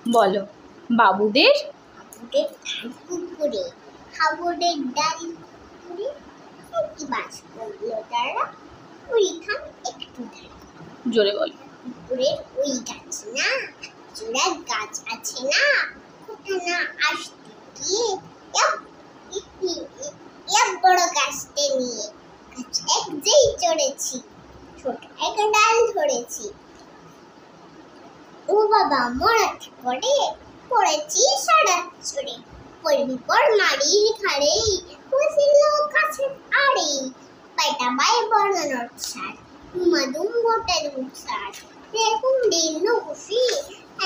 বলো বাবুদের পুকুরে হাবুদের ডাল পুকুরে কি বাস করলো তারা ওইখান একটু জোরে বলো। পুকুরের ওই গাছ না জোড়া গাছ আছে না কোথা না আসতে গিয়ে এক বড় গাছটা নিয়ে গাছ এক যেই চড়েছি ছোট এক ডাল ধরেছি ও বাবা মরাতে পড়ে পড়েছি সারা ছড়ে পড়বি পর মারির ঘাড়ে বসিল কাছে আড়ে পাইটা বাই বর্ণনার সার মাদুম গোটা দুসার দেখুন দিন খুশি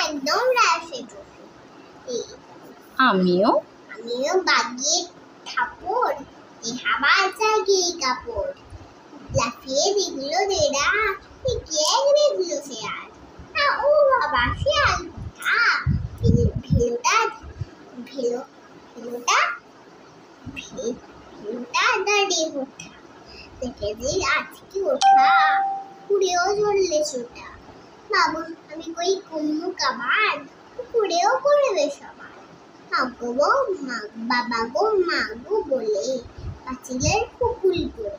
একদম রাশে খুশি আমিও বাগিয়ে ঠাকুর হাওয়া জাগিয়ে কাপড় লাফিয়ে দেখলো দেরা কে দেখলো শেয়াল ও বাবা শেয়াল ভেলোটা দাঁড়িয়ে ওঠা দেখে যে আজকে ওঠা পুড়েও জ্বললে ছোটা বাবু আমি কই কুমু কাবার পুড়েও পড়বে সবার বাবা গো মা গো বলে পাঁচিলের পুকুল করে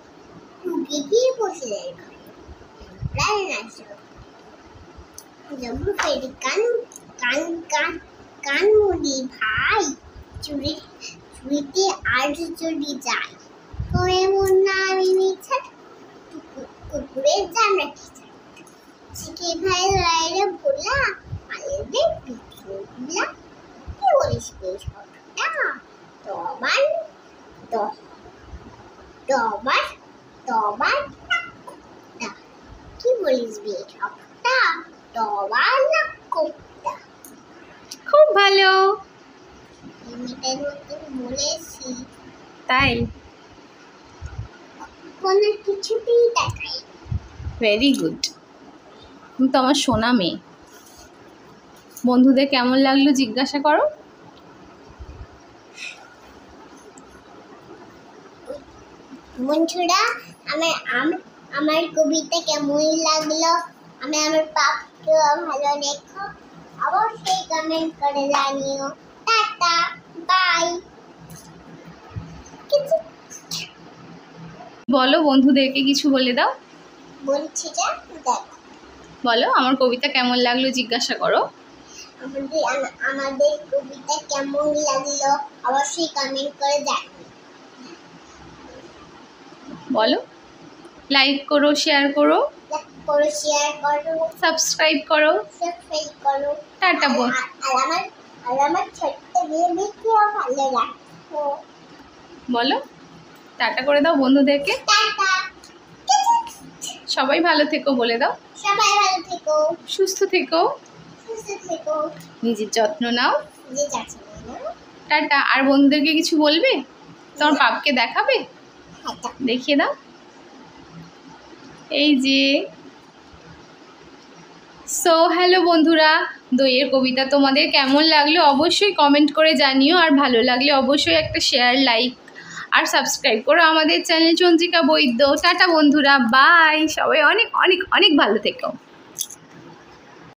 ঢুকে গিয়ে বসলেন ঘরে প্রায় নাচ যেমন ফেরি কান মুড়ি ভাই চুরিতে আর চুরি যায় করে মন না আমি মিছা কুকুরের জান রাখি শিখে ভাই রায়রা ভোলা পালেদের পিঠুলা কি বলিস বেশ কথা তোমার কি বলিস বেশ কথা তোমার না কোপটা খুব ভালো এমনিটার মতো বলেছি তাই কোনো কিছুতেই দেখাই ভেরি গুড তুমি তো আমার সোনা মেয়ে বন্ধুদের কেমন লাগলো জিজ্ঞাসা করো বন্ধুরা আমার কবিতা কেমন লাগলো আমার পাপকে ভালো লেখো অবশ্যই কমেন্ট করে জানিও টাটা বাই বলো বন্ধুদেরকে কিছু বলে দাও বলছি যে দেখো বলো আমার কবিতা কেমন লাগলো জিজ্ঞাসা করো আমাদের কবিতা কেমন লাগলো অবশ্যই কমেন্ট করে জানিও বলো লাইক করো শেয়ার করো সাবস্ক্রাইব করো টাটা বল আর আমার ছোট্ট বেবিকেও ভালো রাখো বলো টাটা করে দাও বন্ধুদেরকে টাটা সবাই ভালো থেকো বলে দাও সবাই ভালো থেকো সুস্থ থেকো নিজের যত্ন নাও টাটা আর বন্ধুদেরকে কিছু বলবে তোমার পাপকে দেখাবে দেখিয়ে দাও এই যে সো হ্যালো বন্ধুরা দইয়ের কবিতা তোমাদের কেমন লাগলো অবশ্যই কমেন্ট করে জানিও আর ভালো লাগলে অবশ্যই একটা শেয়ার লাইক আর সাবস্ক্রাইব করো আমাদের চ্যানেল চন্দ্রিকা বৈদ্য টাটা বন্ধুরা বাই সবাই অনেক অনেক অনেক ভালো থেকো